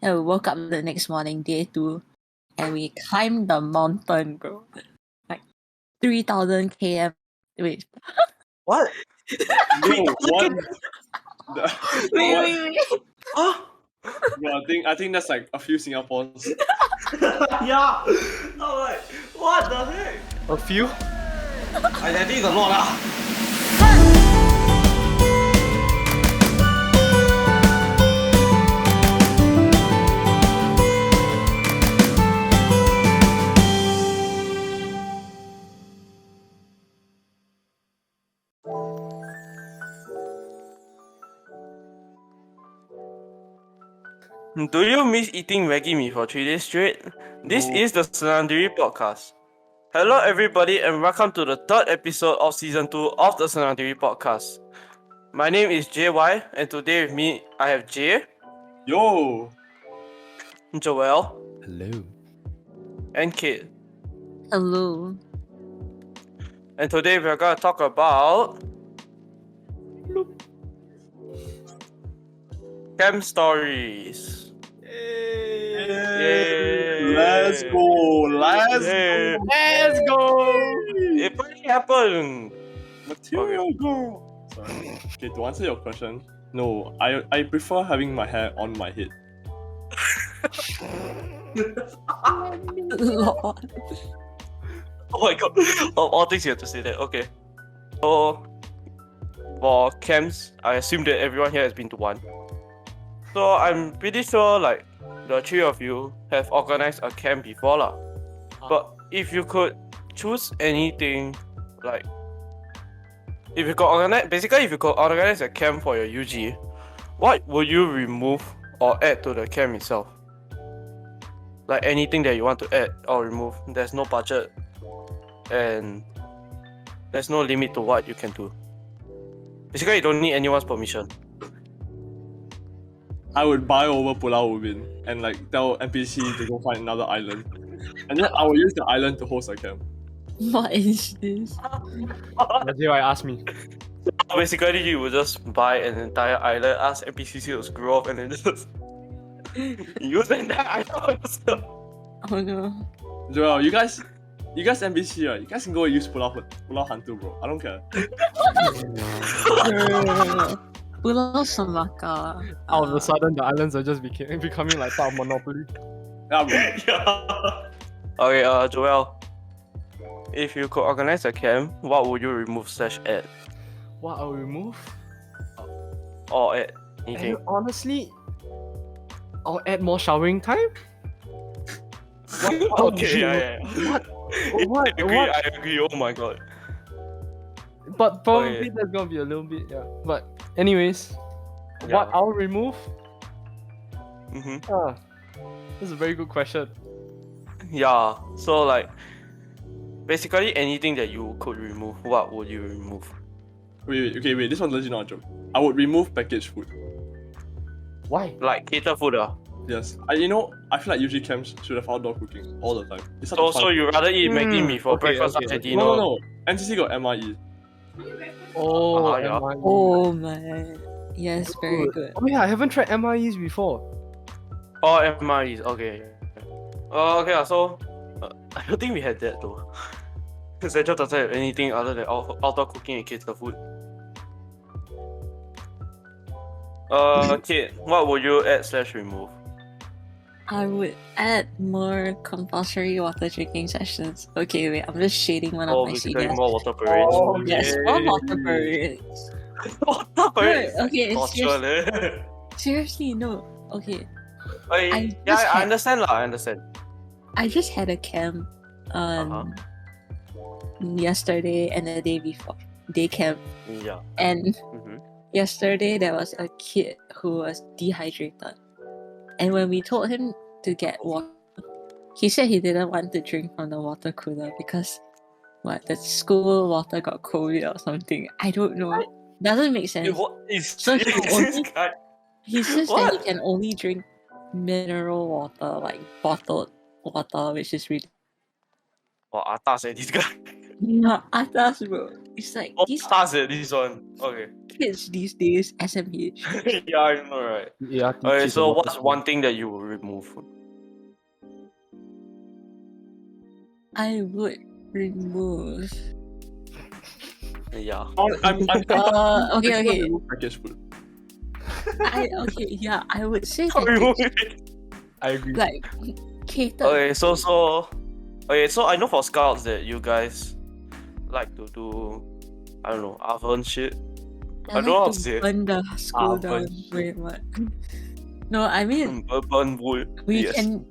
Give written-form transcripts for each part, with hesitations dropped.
And we woke up the next morning, day 2, and we climbed the mountain, bro. Like 3,000 km. Wait, What? Yo, what? wait. Huh? Bro, I think that's like a few Singapore's. Yeah. I'm like, what the heck? A few? I think it's a lot lah. Do you miss eating Maggi mee for 3 days straight? This is the Senandiri podcast. Hello everybody and welcome to the 3rd episode of season 2 of the Senandiri podcast. My name is JY and today with me I have Jay, Yo! Joel, Hello. and Kate. Hello. And today we're gonna talk about camp stories. Yay. Let's go! Let's Yay. go! Let's go! It finally happened! Material girl! Sorry. Okay, to answer your question, no, I prefer having my hair on my head. Lord. Oh my god, of all things you have to say that. Okay. So, for camps, I assume that everyone here has been to one. So, I'm pretty sure like the 3 of you have organized a camp before lah. But if you could choose anything, like if you could organize a camp for your UG, what would you remove or add to the camp itself? Like anything that you want to add or remove. There's no budget and there's no limit to what you can do. Basically, you don't need anyone's permission. I would buy over Pulau Ubin and like tell NPC to go find another island. And then I will use the island to host a camp. What is this? That's why asked me. Basically, you would just buy an entire island, ask NPCs to screw off, and then just use the entire island yourself. Oh no. Joel, you guys NPC, right? You guys can go and use Pulau Hantu, bro. I don't care. Pulau Samaka. All of a sudden, the islands are just becoming like part of Monopoly. Yeah, bro. Yeah. Okay, Joel. If you could organize a camp, what would you remove/add? What I'll remove? Or add anything? And honestly, I'll add more showering time. Okay, yeah. What? I agree. Oh my god. But probably Okay. there's gonna be a little bit, yeah. But anyways, Yeah. what I'll remove? Mm-hmm. This is a very good question. Yeah. So like, basically anything that you could remove, what would you remove? Wait. This one's legit not a joke. I would remove packaged food. Why? Like cater food, Yes. I feel like usually camps should have outdoor cooking all the time. It's such a So fun. you rather eat Maggi mee for Okay, breakfast, okay, lunch, and okay. dinner? No. NCC got MIE. Oh, Yeah. MIE. Oh my. Yes, very good. Oh yeah, I haven't tried MIEs before. Oh, MREs. Okay. Okay. So I don't think we had that though. Central doesn't have anything other than outdoor cooking and cater food. Kate, what would you add/remove? I would add more compulsory water drinking sessions. Okay, wait, I'm just shading one Oh, of my basically seniors. more water parades. Oh, Yes, more water parades. Water parades. Okay, Torture, leh. Seriously, no. Okay, I just had- understand lah. I understand. I just had a camp yesterday and the day before. Day camp. Yeah. And Mm-hmm. yesterday there was a kid who was dehydrated. And when we told him to get water, he said he didn't want to drink from the water cooler because the school water got COVID or something. I don't know. Doesn't make sense. So he He says that he What? can only drink mineral water, like bottled water, which is really Wow, atas this guy. Yeah, atas, bro. It's like Oh, these stars it, this one. Okay. kids these days, SMH. Yeah, I know, right? Yeah, Okay, teaches a so lot what's of one thing that you will remove? I would remove. Yeah. I'm Okay. remove packaged food. I would say Remove that it. I agree. like catered. Okay, so I know for scouts that you guys like to do, I don't know, oven shit. I don't know how to say it. burn the school Oven down. shit. Wait, what? No, I mean Burn wood. we Yes. can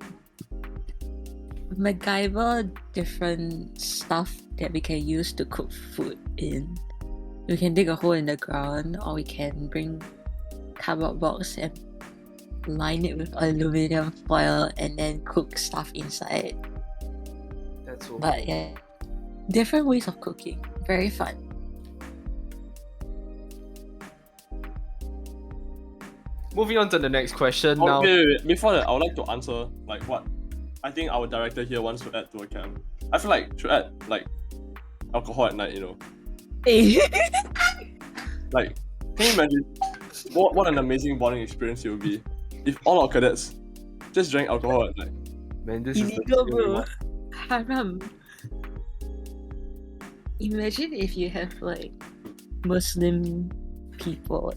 MacGyver different stuff that we can use to cook food in. We can dig a hole in the ground, or we can bring cardboard box and line it with aluminum foil and then cook stuff inside. That's so But yeah, different ways of cooking. Very fun. Moving on to the next question Oh, now. wait. Before that, I would like to answer like what I think our director here wants to add to a camp. I feel like should add like alcohol at night, you know. Like, can you imagine what an amazing bonding experience it would be if all our cadets just drank alcohol at night? Man, this is Illegal, the bro. Haram. Imagine if you have like Muslim people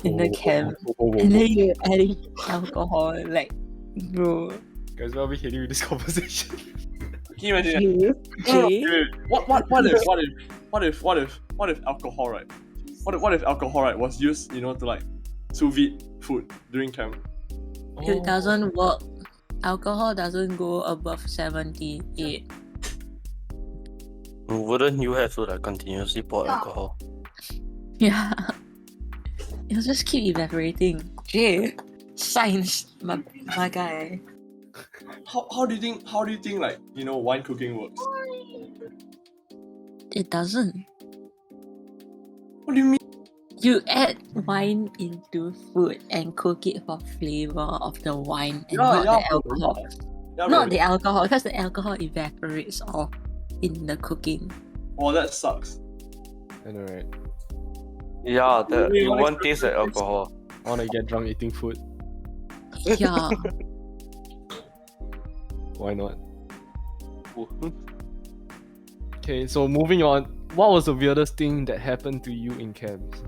in the camp and then you're adding alcohol, like, bro. Guys, why are we hitting with this conversation? Can you imagine? Jay? Jay? What if alcohol, right? What if alcohol, right, was used, you know, to like sous vide food during camp? It doesn't work. Alcohol doesn't go above 78. Wouldn't you have to like continuously pour alcohol? Yeah. It'll just keep evaporating. Jay, science, my guy. How do you think like, you know, wine cooking works? It doesn't. What do you mean? You add wine into food and cook it for flavor of the wine and not the alcohol. Not the alcohol, because the alcohol evaporates off in the cooking. Oh, that sucks. I know, right? Yeah, Wait, you what won't taste like alcohol. I wanna get drunk eating food. Yeah. Why not? Okay, so moving on. What was the weirdest thing that happened to you in camps?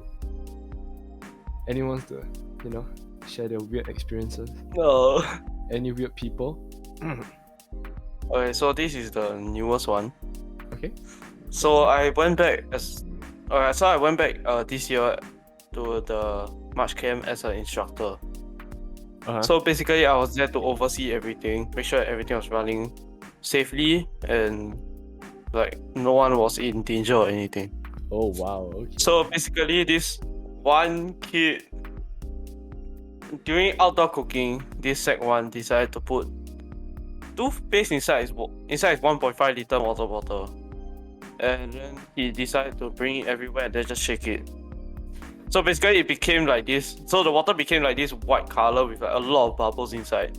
Anyone wants to, you know, share their weird experiences? No. Any weird people? Okay, so this is the newest one. Okay. So I went back this year to the March camp as an instructor. Uh-huh. So basically, I was there to oversee everything, make sure everything was running safely, and like no one was in danger or anything. Oh wow. Okay. So basically, this one kid during outdoor cooking, this Sec 1 decided to put toothpaste inside his 1.5 liter water bottle, and then he decided to bring it everywhere and then just shake it. So basically, it became like this. So the water became like this white color with like a lot of bubbles inside.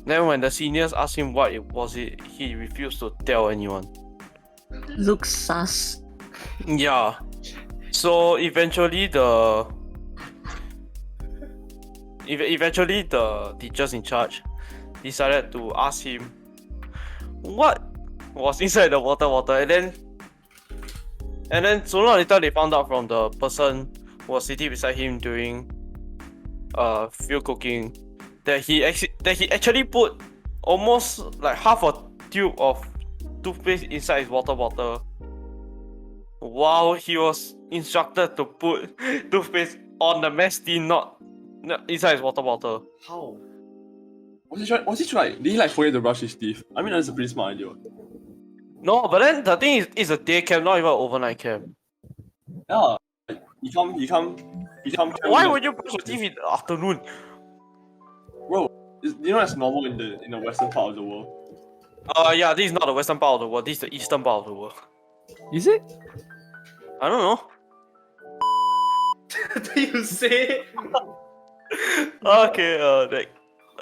Then when the seniors asked him what it was, he refused to tell anyone. Looks sus. Yeah. So eventually the teachers in charge decided to ask him what was inside the water bottle, and then sooner or later they found out from the person who was sitting beside him during field cooking that he actually put almost like half a tube of toothpaste inside his water bottle while he was instructed to put toothpaste on the mess tin, not inside his water bottle. How? Was he trying? Did he like forget to brush his teeth? I mean, that's a pretty smart idea. No, but then the thing is, it's a day camp, not even an overnight camp. Yeah. He come. Why would you brush your teeth in the afternoon? Bro, you know that's normal in the western part of the world. Yeah, this is not the western part of the world, this is the eastern part of the world. Is it? I don't know. You say? Okay,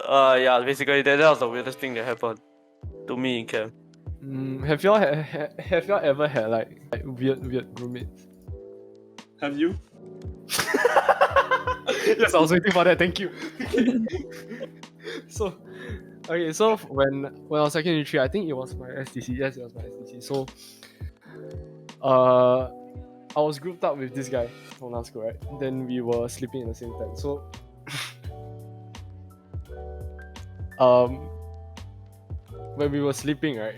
yeah, basically that was the weirdest thing that happened to me in camp. Have y'all have y'all ever had like weird roommates? Have you? Yes, I was waiting for that. Thank you. So, okay, so when I was secondary 3, I think it was my STC. Yes, it was my STC. So, I was grouped up with this guy from last school, right? Then we were sleeping in the same tent. So, when we were sleeping, right?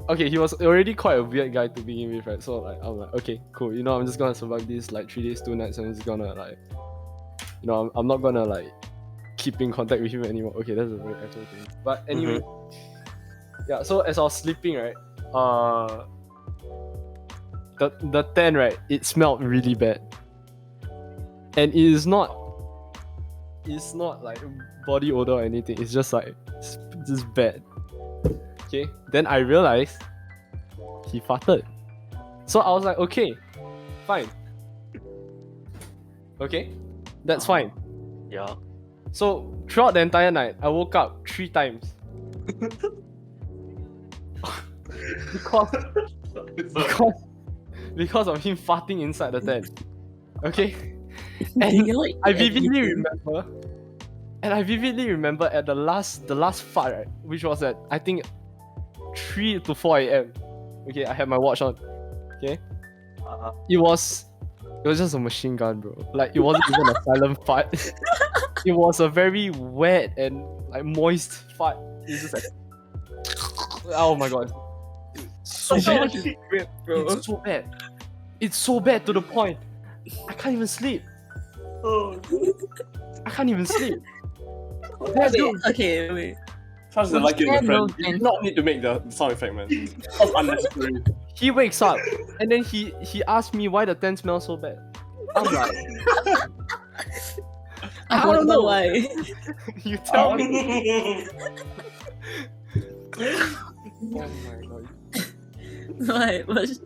Okay, he was already quite a weird guy to begin with, right? So like, I'm like, okay, cool. You know, I'm just gonna survive this like 3 days, 2 nights. I'm just gonna like, you know, I'm not gonna like keep in contact with him anymore. Okay, that's a very actual thing. But anyway, yeah. So as I was sleeping, right, the tent, right, it smelled really bad, and it's not like body odor or anything. It's just like it's just bad. Okay, then I realized he farted. So I was like, okay, fine. Okay, that's fine. Yeah. So throughout the entire night, I woke up 3 times. because of him farting inside the tent. Okay? And You're like I vividly remember at the last fart, right, which was at I think 3 to 4 a.m. Okay, I had my watch on. Okay, it was just a machine gun, bro. Like it wasn't even a silent fart. It was a very wet and like moist fart. It's just like, oh my god, so bad. It's so bad. It's so bad to the point I can't even sleep. I can't even sleep. Okay, wait. Sounds like you and your No, friend. You do not need to make the sound effect, man. That's unnecessary. He wakes up and then he asked me why the tent smells so bad. I'm like, I don't know why. you tell me. Oh my god. Why? Was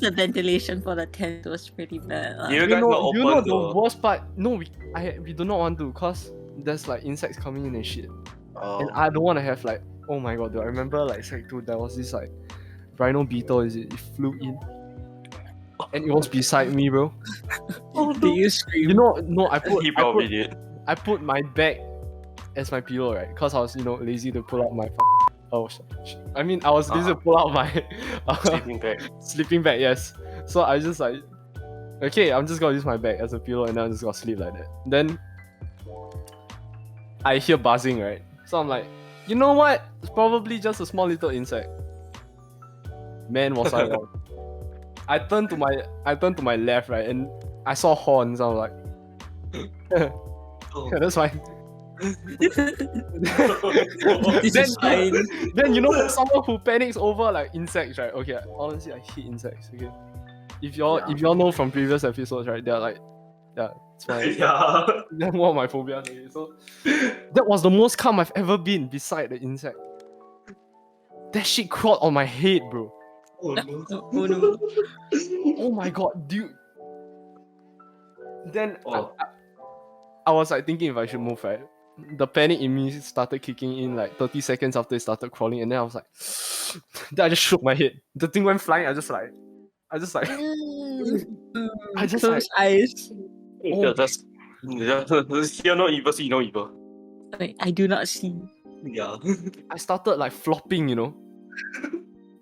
the ventilation for the tent was pretty bad. You You guys not know open the to... worst part? No, we do not want to, cause there's like insects coming in and shit. And I don't want to have like, oh my god, dude, I remember like Sec 2, there was this like rhino beetle, it flew in. And it was beside me, bro. Did you scream? You know, no, I He probably did. put my bag as my pillow, right? Cause I was, you know, lazy to pull out my I mean, I was lazy to pull out my Sleeping bag. sleeping bag, yes. So I just like, okay, I'm just gonna use my bag as a pillow and then I'm just gonna sleep like that. Then I hear buzzing, right? So I'm like, you know what? It's probably just a small little insect. Man, was I wrong. I turned to my left, right, and I saw horns. I was like, yeah, that's fine. This is fine. Then you know, for someone who panics over like insects, right? Okay, honestly, I hate insects. Okay, if y'all know from previous episodes, right? They're like, yeah, it's fine. Yeah. They're one of my phobias. Okay, so that was the most calm I've ever been beside the insect. That shit crawled on my head, bro. Oh no. Oh no. Oh my god, dude. Then Oh. I was like thinking if I should move, right? The panic in me started kicking in like 30 seconds after it started crawling, and then I was like, then I just shook my head. The thing went flying. I just like, I just Close like, eyes. Yeah, that's hear no evil, see no evil. Wait, I do not see. Yeah. I started like flopping, you know.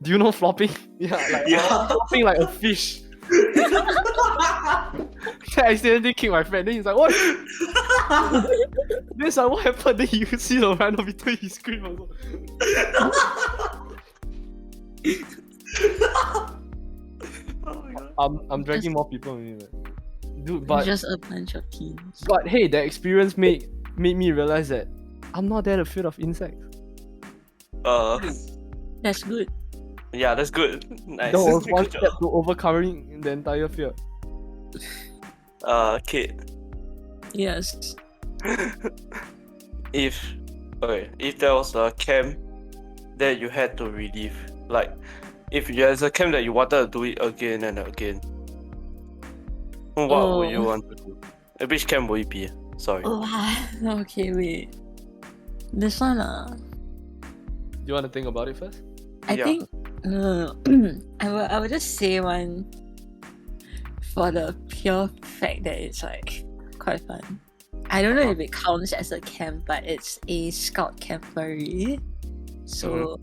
Do you know flopping? Yeah, like Yeah. flopping like a fish. I accidentally kicked my friend. Then he's like, "What?" Then like, "What happened?" Then you see the rhino between his scream also. Oh my god. I'm dragging more people with me, man. Dude, but Just a bunch of teens. but hey, that experience made me realize that I'm not that afraid of insects. That's good. Yeah, that's good. Nice. That was one Good step job. to overcoming the entire fear. Kate, Yes. if there was a camp that you had to relive, like if there's a camp that you wanted to do it again and again, what would you want to do? Which camp would it be? Sorry. Oh, okay, wait. This one, you want to think about it first? I Yeah. think I would just say one for the pure fact that it's like quite fun. I don't know if it counts as a camp, but it's a scout camporee. So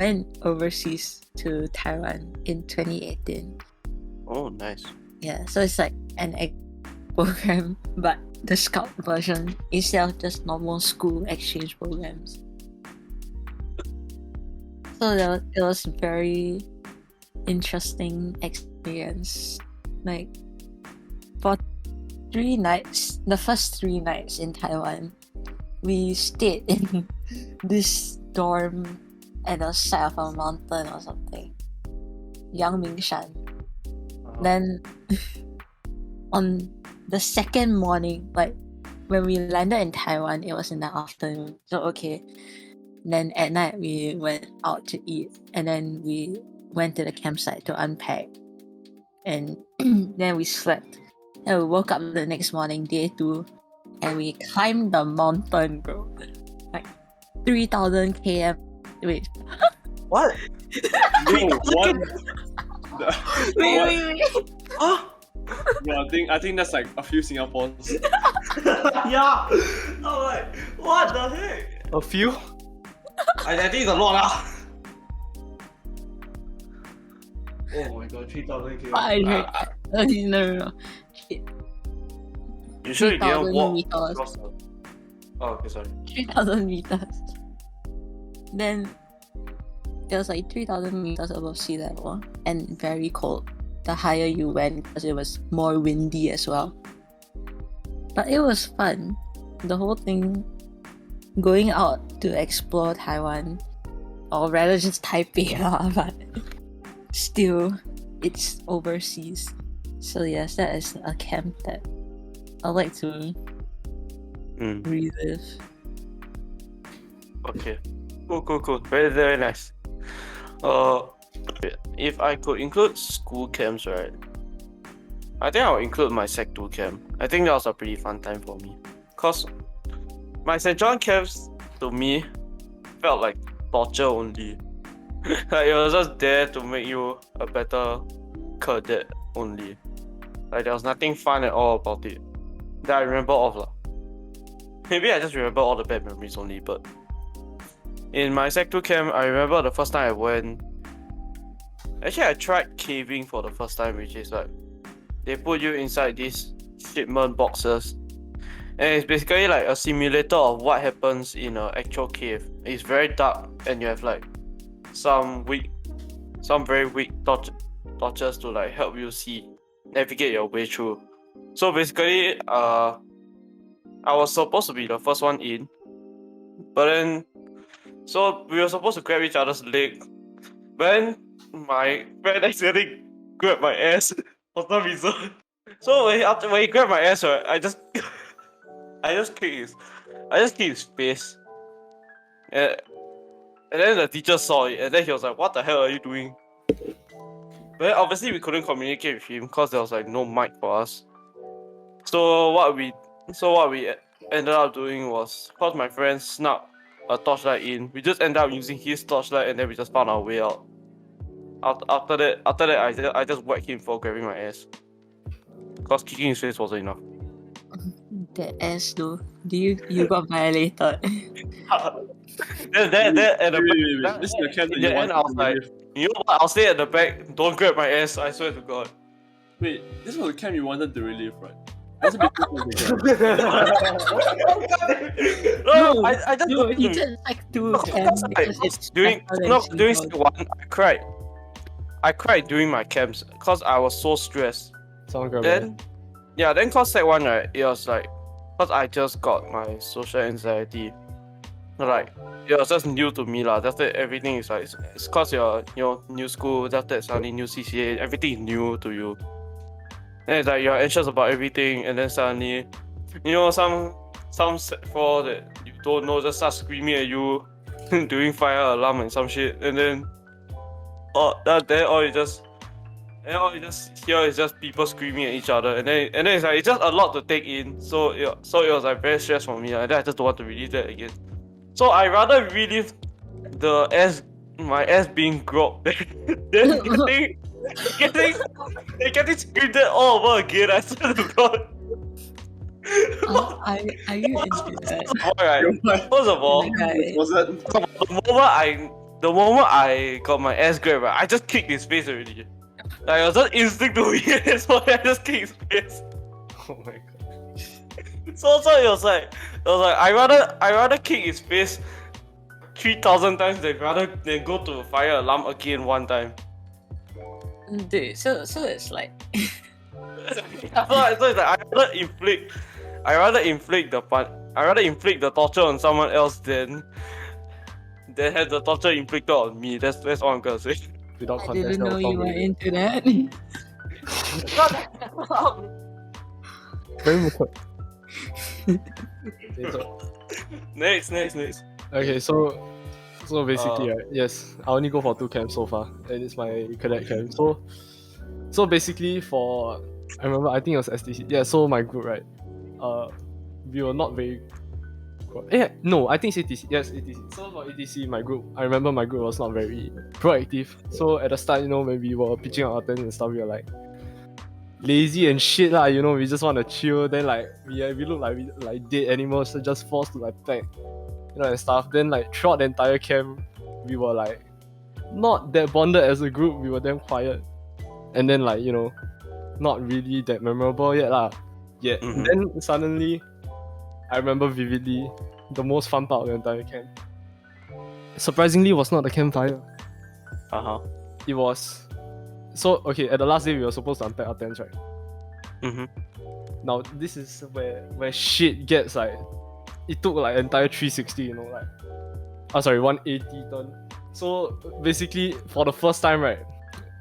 went overseas to Taiwan in 2018. Oh, nice. Yeah, so it's like an program, but the scout version instead of just normal school exchange programs. So it was very interesting experience. Like for 3 nights, the first 3 nights in Taiwan, we stayed in this dorm at the side of a mountain or something, Yangmingshan. Then on the second morning, like when we landed in Taiwan, it was in the afternoon. So okay. Then at night we went out to eat, and then we went to the campsite to unpack, and then we slept. And we woke up the next morning, day 2, and we climbed the mountain, bro. Like 3,000 km. Wait, What? No, what? wait. Huh? No, I think that's like a few Singaporeans. Yeah. I'm like, what the heck? A few? I think it's a lot lah. Oh my god, 3,000 km. No. You sure you 3,000 didn't walk meters. across the... Oh, okay, sorry. 3,000 meters. Then it was like 3,000 meters above sea level and very cold the higher you went because it was more windy as well. But it was fun. The whole thing, going out to explore Taiwan, or rather just Taipei, but still, it's overseas. So yes, that is a camp that I like to relive. Okay. Cool. Very nice. If I could include school camps, right? I think I'll include my Sec 2 camp. I think that was a pretty fun time for me. Cause my St. John camps, to me, felt like torture only. Like it was just there to make you a better cadet only. Like there was nothing fun at all about it that I remember of lah. Maybe I just remember all the bad memories only, but in my Sec 2 camp, I remember the first time I went. Actually, I tried caving for the first time, which is like they put you inside these shipment boxes, and it's basically like a simulator of what happens in an actual cave. It's very dark, and you have like some very weak torches to like help you navigate your way through. So basically, I was supposed to be the first one in, but then so we were supposed to grab each other's leg, but then my friend accidentally grabbed my ass for some reason. So when he grabbed my ass, right, I just kicked his face, and then the teacher saw it, and then he was like, "What the hell are you doing?" But then obviously we couldn't communicate with him because there was like no mic for us. So what we ended up doing was, cause my friend snuck a torchlight in, we just ended up using his torchlight, and then we just found our way out. After that, I just whacked him for grabbing my ass. Cause kicking his face wasn't enough. That ass though. You got violated? Then at the Wait. back, This is the camp that in you the end, I was wanted to like, relive. you know what? I'll stay at the back. Don't grab my ass. I swear to God. Wait, this was the camp you wanted to relive, right? That's a bit different. No, I just No, wanted he to- just like to Because, camp like, because it's during better no than during Singapore. one, I cried during my camps because I was so stressed. Sound good, Then then cause Sec 1, right, it was like, cause I just got my social anxiety. Like, it was just new to me lah. Just that everything is like, it's cause you're new school, just that suddenly new CCA, everything is new to you. And it's like you're anxious about everything, and then suddenly, some Sec 4 that you don't know just start screaming at you, doing fire alarm and some shit, and then all you just hear is just people screaming at each other, and then it's like it's just a lot to take in. So it was like very stressful for me, and then I just don't want to relive that again. So I rather relive my ass being groped, then getting screamed at all over again. I swear to God. Are you into that? Alright. First of all, Guy. Was that? the moment I got my ass grabbed, right, I just kicked his face already. Like, I was just instinct to hit his body, I just kicked his face. Oh my god. So it was like I rather kick his face 3,000 times than go to fire alarm again one time. Dude, so it's like So it's like I rather inflict the torture on someone else than have the torture inflicted on me. That's all I'm gonna say. Without I context, didn't that know was you not were very- into that. very mature. Okay, Next. okay, so basically, right, yes, I only go for 2 camps so far, and it's my cadet camp. So basically, I remember, I think it was STC. Yeah, so my group, right, we were not very. No, I think it's ATC. Yes, ATC. So for ATC, I remember my group was not very proactive. So at the start, when we were pitching our tents and stuff, we were like lazy and shit lah. We just want to chill. Then like we look like dead animals, so just forced to like pack, and stuff. Then like throughout the entire camp, we were like not that bonded as a group. We were damn quiet, and then like not really that memorable yet lah. Yeah. Mhm. Then suddenly, I remember vividly the most fun part of the entire camp. Surprisingly, was not the campfire. It was. So okay, at the last day we were supposed to unpack our tents, right? Mhm. Now this is where shit gets like. It took like entire 360, like. 180 turn. So basically, for the first time, right?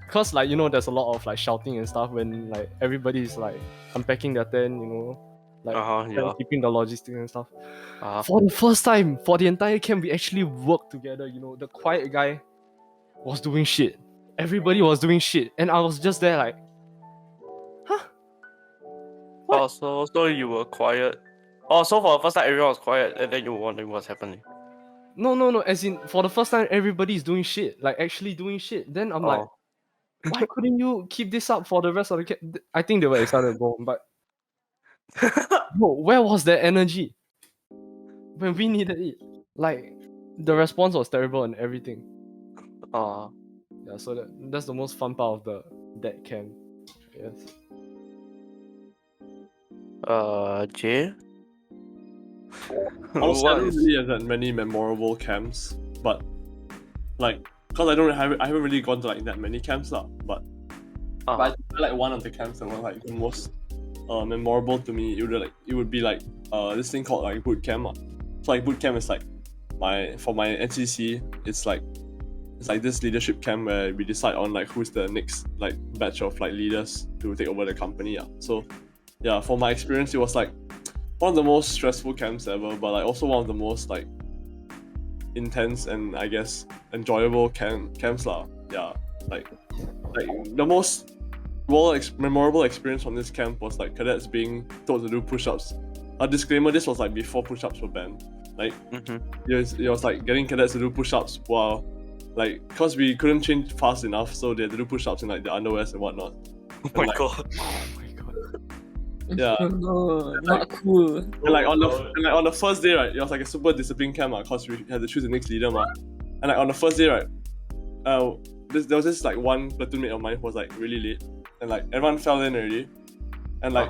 Cause like there's a lot of like shouting and stuff when like everybody is like unpacking their tent, like Yeah. keeping the logistics and stuff. Uh-huh. For the first time, for the entire camp, we actually worked together. The quiet guy was doing shit. Everybody was doing shit, and I was just there like, huh? What? Oh, so you were quiet. Oh, so for the first time everyone was quiet, and then you were wondering what's happening. No. As in, for the first time, everybody's doing shit, like actually doing shit. Then I'm like, why couldn't you keep this up for the rest of the camp? I think they were excited, bro. But bro, where was that energy when we needed it? Like, the response was terrible and everything. Yeah, so that's the most fun part of that camp. Yes. Jay? Honestly, I What don't is- really have that many memorable camps, but like, cause I haven't really gone to like that many camps lah. But I feel like one of the camps that were like the most memorable to me, it would be like this thing called like boot camp. So like boot camp is like for my NCC, it's like this leadership camp where we decide on like who's the next like batch of like leaders to take over the company. So yeah, for my experience, it was like one of the most stressful camps ever, but like also one of the most like intense and I guess enjoyable camps lah. Yeah, like the most memorable experience from this camp was like cadets being told to do push-ups. A disclaimer: this was like before push-ups were banned. Like it was like getting cadets to do push-ups while like cause we couldn't change fast enough, so they had to do push-ups in like the underwears and whatnot. Oh my like- god. Oh my god. Yeah. No, not cool. And like on the first day, right, it was like a super disciplined camp, cause we had to choose the next leader, And like on the first day, right, there was this like one platoon mate of mine who was like really late, and like everyone fell in already, and like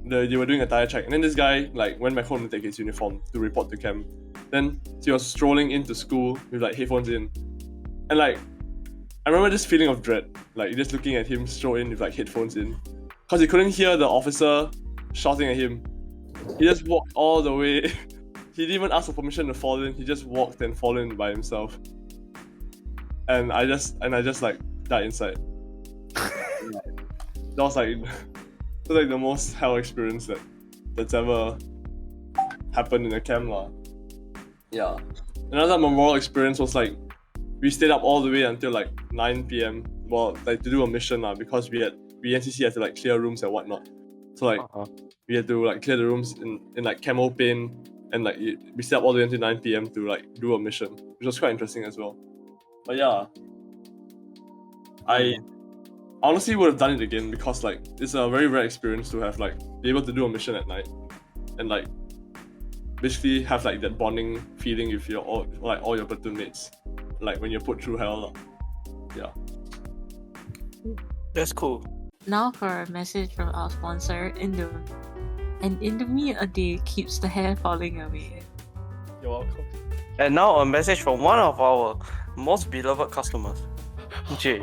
they were doing a tire check, and then this guy like went back home to take his uniform to report to camp. Then he was strolling into school with like headphones in, and like I remember this feeling of dread, like just looking at him stroll in with like headphones in, cause he couldn't hear the officer shouting at him. He just walked all the way. He didn't even ask for permission to fall in. He just walked and fall in by himself. And I just like died inside. That was like the most hell experience that's ever happened in a camp lah. Yeah. Another memorable experience was like we stayed up all the way until like 9 p.m. Well, like to do a mission lah, because we NCC had to like clear rooms and whatnot. So like we had to like clear the rooms in like camo paint and like we stayed up all the way until 9 p.m. to like do a mission, which was quite interesting as well. But yeah, I honestly would have done it again because like it's a very rare experience to have like be able to do a mission at night and like basically have like that bonding feeling with your all your platoon mates, like when you're put through hell. Yeah. That's cool. Now for a message from our sponsor, Indomie. An Indomie a day keeps the hair falling away. You're welcome. And now a message from one of our most beloved customers, Jay.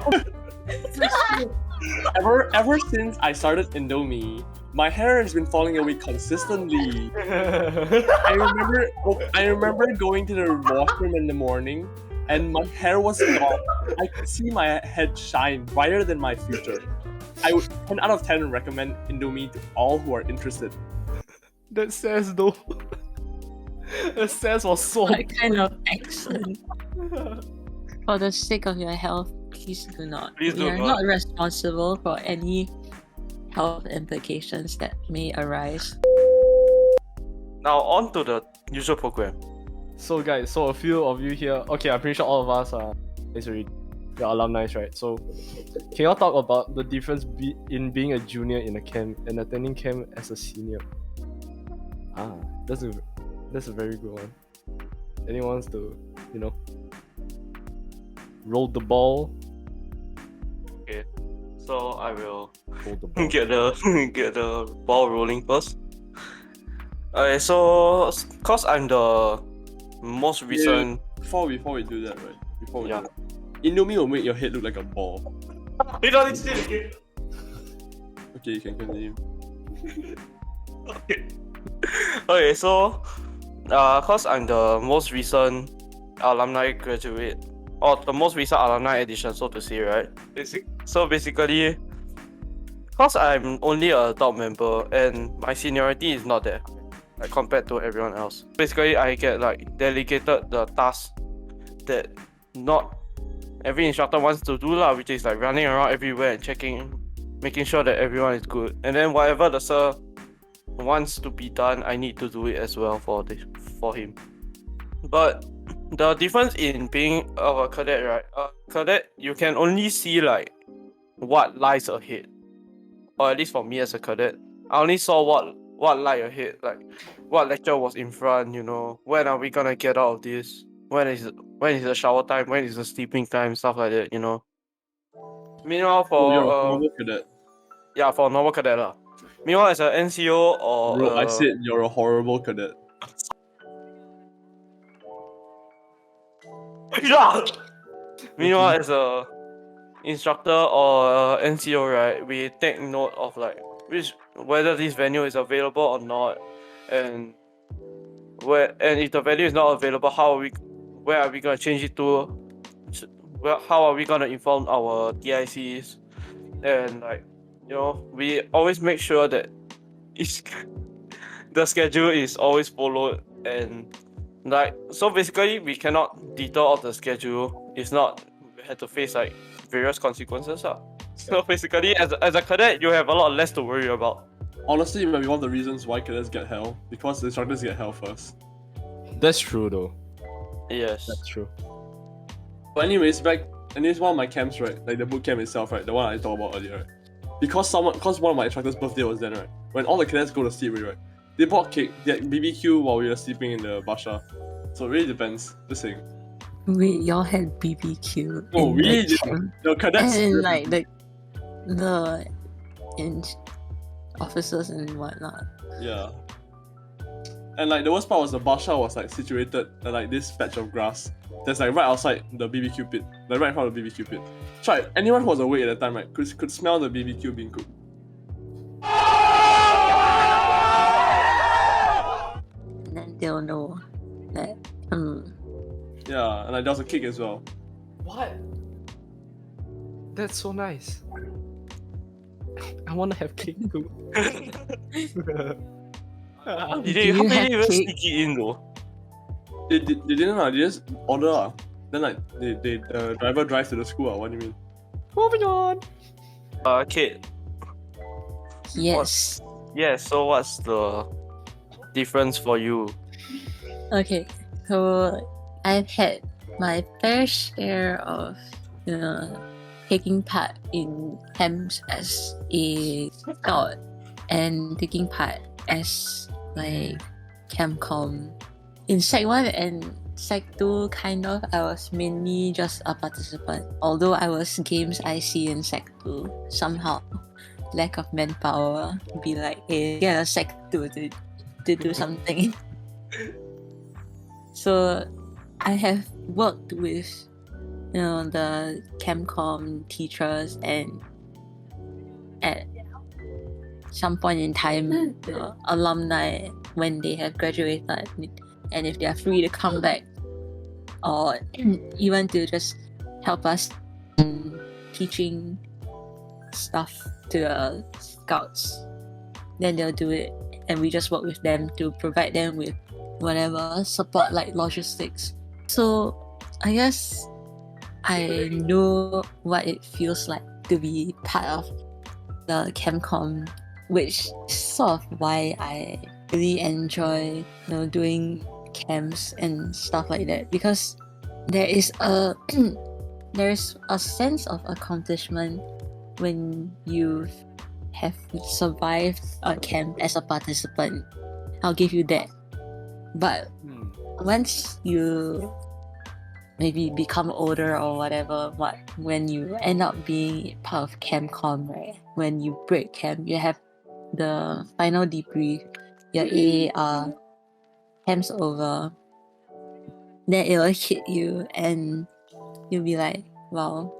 Ever since I started Indomie, my hair has been falling away consistently. I remember going to the washroom in the morning and my hair was gone. I could see my head shine brighter than my future. I would 10 out of 10 recommend Indomie to all who are interested. That says though. That says was so. What kind of accent? For the sake of your health, please do not. Please we do are not. not responsible for any health implications that may arise. Now on to the usual program. So guys, so a few of you here. Okay, I'm pretty sure all of us are basically you're alumni, right? So can y'all talk about the difference in being a junior in a camp and attending camp as a senior? That's a very good one. Anyone wants to, roll the ball? Okay, so I will Roll the ball. get the ball rolling first. Okay, so cause I'm the most recent. Before we do that, right? Yeah. Do that, Indomie will make your head look like a ball. You know this thing. Okay, you can continue. Okay, so cause I'm the most recent alumni graduate, or the most recent alumni edition, so to say, right? So basically, cause I'm only a top member and my seniority is not there, like compared to everyone else. Basically, I get like delegated the task that not every instructor wants to do lah, which is like running around everywhere and checking, making sure that everyone is good. And then whatever the sir wants to be done, I need to do it as well for him. But the difference in being a cadet, right? A cadet, you can only see like what lies ahead, or at least for me as a cadet, I only saw what lie ahead, like what lecture was in front. When are we gonna get out of this? When is the shower time? When is the sleeping time? Stuff like that. Meanwhile, for You're a horrible cadet. yeah, for normal cadet lah. Meanwhile, as an NCO or Bro, I said you're a horrible cadet. Meanwhile, as a instructor or NCO, right, we take note of like whether this venue is available or not, and if the venue is not available, where are we gonna change it to? How are we gonna inform our DICs? And like, we always make sure that the schedule is always followed, and like, so basically we cannot detour off the schedule. If not, we had to face like various consequences. So basically, as a cadet, you have a lot less to worry about. Honestly, it might be one of the reasons why cadets get hell, because the instructors get hell first. That's true though. Yes. That's true. But anyways, one of my camps, right, like the boot camp itself, right, the one I talked about earlier, right, because one of my instructors' birthday was then, right, when all the cadets go to sleep, right, they bought cake, they had BBQ while we were sleeping in the basha. So it really depends. Just saying. Wait, y'all had BBQ? Oh, in we the did. camp? The cadets. And like the officers and whatnot. Yeah. And like the worst part was the basha was like situated at like this patch of grass that's like right outside the BBQ pit, like right in front of the BBQ pit. So like, anyone who was awake at the time, right, could smell the BBQ being cooked. And then they'll know that Yeah, and like there was a cake as well. What? That's so nice. I want to have cake too. How Do did you they have even cake? sneak it in though? They didn't they just order Then like the driver drives to the school. What do you mean? Moving on. Kate. yes. Yeah, so what's the difference for you Okay, so I've had my fair share of, taking part in camps as a scout and taking part as like campcom. In Sec 1 and Sec 2, kind of, I was mainly just a participant. Although I was games IC in Sec 2, somehow, lack of manpower, be like, hey, get a Sec 2 to do something. So I have worked with, the Camcom teachers, and at some point in time, alumni, when they have graduated, and if they are free to come back, or even to just help us in teaching stuff to the scouts, then they'll do it, and we just work with them to provide them with whatever support, like logistics. So I guess I know what it feels like to be part of the Camcom, which is sort of why I really enjoy, doing camps and stuff like that, because there is a there's a sense of accomplishment when you have survived a camp as a participant. I'll give you that. But once you maybe become older or whatever, when you end up being part of Camcom, right? When you break camp, you have the final debrief, your AAR, camp's over, then it'll hit you and you'll be like, wow,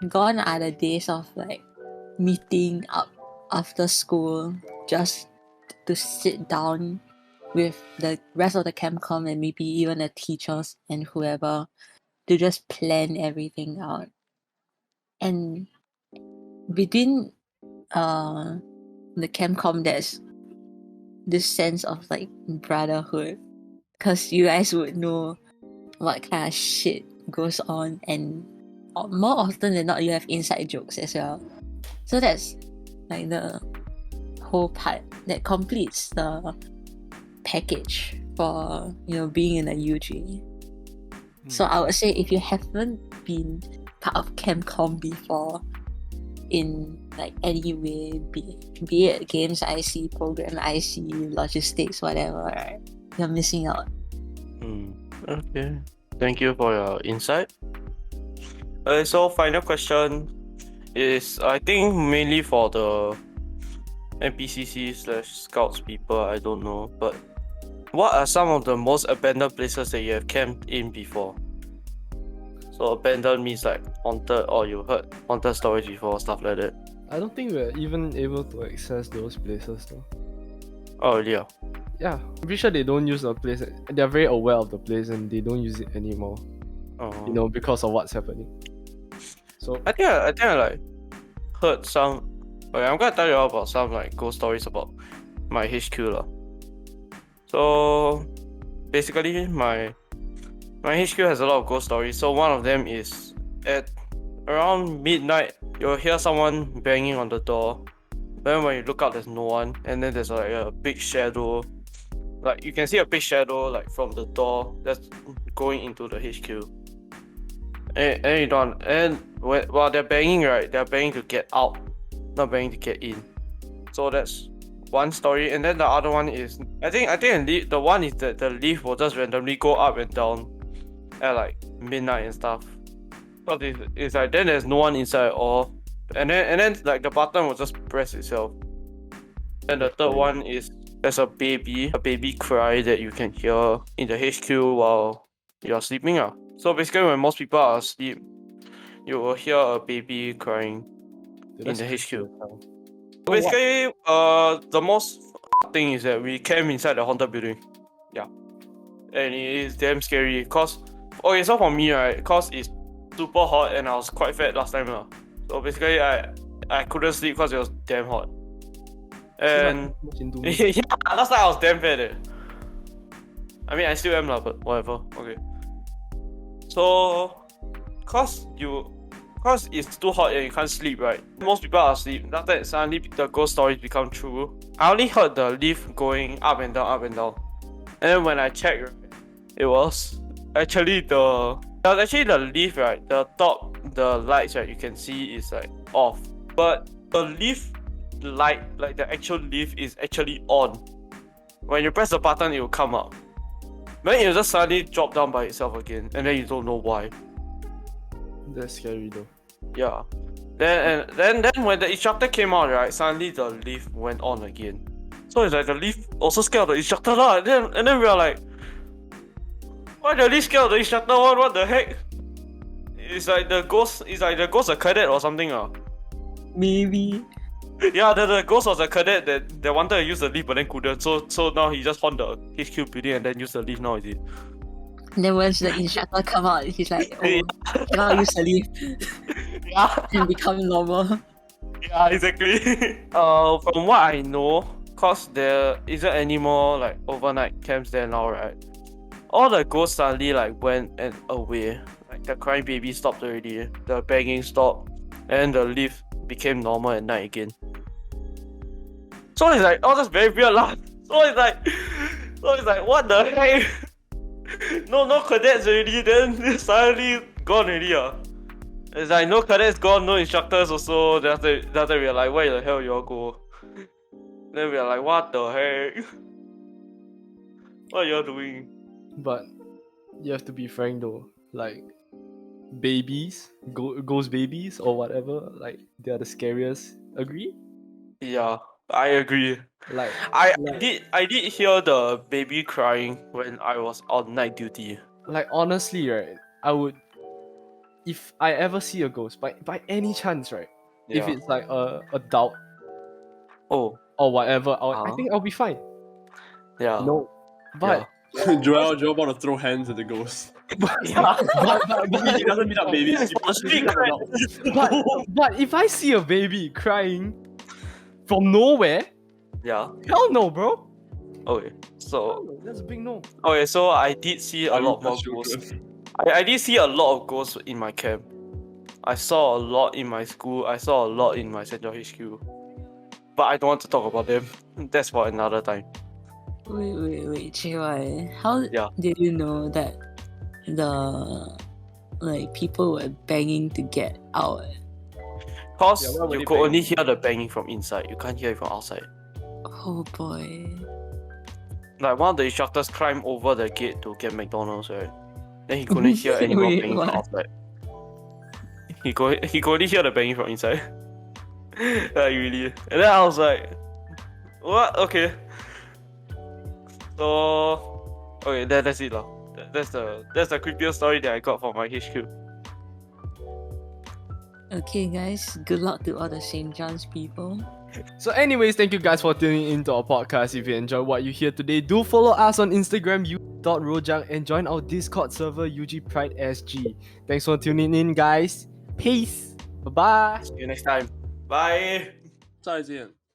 gone are the days of like meeting up after school just to sit down with the rest of the Camcom and maybe even the teachers and whoever to just plan everything out. And between the Camcom, there's this sense of like brotherhood, because you guys would know what kind of shit goes on, and more often than not you have inside jokes as well. So that's like the whole part that completes the package for being in a UG. So I would say, if you haven't been part of Camcom before in like any way, be it games IC, program IC, logistics, whatever, right, you're missing out. Okay, thank you for your insight. So final question is, I think mainly for the NPCC/scouts people, I don't know, but what are some of the most abandoned places that you have camped in before? So abandoned means like haunted, or you heard haunted stories before, stuff like that. I don't think we're even able to access those places though. Oh really? Yeah, I'm pretty sure they don't use the place. They're very aware of the place and they don't use it anymore. Because of what's happening. So I think I like heard some. Okay, I'm gonna tell you all about some like ghost stories about my HQ lah. So basically my HQ has a lot of ghost stories. So one of them is at around midnight, you'll hear someone banging on the door. Then when you look out, there's no one, and then there's like a big shadow. Like you can see a big shadow like from the door that's going into the HQ. And you don't. And while they're banging, right, they're banging to get out, not banging to get in. So that's one story. And then the other one is, I think the one is that the lift will just randomly go up and down at like midnight and stuff. But it's like then there's no one inside at all. And then like the button will just press itself. And the third one is there's a baby cry that you can hear in the HQ while you're sleeping. So basically when most people are asleep, you will hear a baby crying in the HQ. Basically, the most thing is that we camp inside the haunted building. Yeah. And it is damn scary, cause okay, so for me, right, cause it's super hot and I was quite fat last time. So basically I couldn't sleep because it was damn hot. And yeah, last time I was damn fat. I mean I still am lah, but whatever. Okay. So cause it's too hot and you can't sleep, right? Most people are asleep. After that, suddenly the ghost stories become true. I only heard the lift going up and down, And then when I checked, right, it was actually the lift, right? The top, the lights, right? You can see is like off, but the lift light, like the actual lift, is actually on. When you press the button, it will come up. Then it will just suddenly drop down by itself again, and then you don't know why. That's scary though. Yeah. Then when the instructor came out, right, suddenly the lift went on again. So it's like the lift also scared of the instructor lah. And then we are like, why the lift scared of the instructor? What the heck? It's like the ghost a cadet or something Maybe. Yeah, the ghost was a cadet that wanted to use the lift but then couldn't. So now he just found the HQ building and then use the lift now, is it? Then once the instructor come out, he's like, oh, cannot use the lift. Yeah. And become normal. Yeah, exactly. From what I know, cause there isn't any more like overnight camps there now, right? All the ghosts suddenly like went and away. Like the crying baby stopped already, the banging stopped, and the lift became normal at night again. So it's like, oh, that's very weird lah. So it's like, what the heck? No cadets already, then suddenly gone already. It's like no cadets gone, no instructors also. Then after we are like, where the hell you all go? Then we are like, what the heck? What are you all doing? But you have to be frank though, like babies, ghost babies or whatever, like they are the scariest. Agree? Yeah, I agree. Like I did hear the baby crying when I was on night duty. like honestly, right? I would, if I ever see a ghost by any chance, right? If Yeah. it's like a adult Oh, or whatever, I Uh-huh. think I'll be fine. yeah. No, but Joel about to throw hands at the ghost. Yeah. He doesn't meet up babies. On the street cry. but if I see a baby crying from nowhere, Yeah. hell no, bro. Okay. So Hell no, that's a big no. okay, so I did see a I lot mean, more that's ghosts. I did see a lot of ghosts in my camp. I saw a lot in my school. I saw a lot in my central HQ. But I don't want to talk about them. That's for another time. Wait, JY. How Yeah. did you know that the people were banging to get out? Cause Yeah, why would you they could bang? only hear the banging from inside. You can't hear it from outside. Oh boy. Like one of the instructors climbed over the gate to get McDonald's, right? Then he couldn't hear any more Wait, banging what? from outside. He could only hear the banging from inside. Like really. And then I was like, what? Okay. So okay, that's it lah. That's the creepiest story that I got from my HQ. Okay, guys. Good luck to all the St. John's people. So anyways, thank you guys for tuning into our podcast. If you enjoyed what you hear today, do follow us on Instagram, u.rojang, and join our Discord server, UG Pride SG. Thanks for tuning in, guys. Peace. Bye-bye. See you next time. Bye. 再见。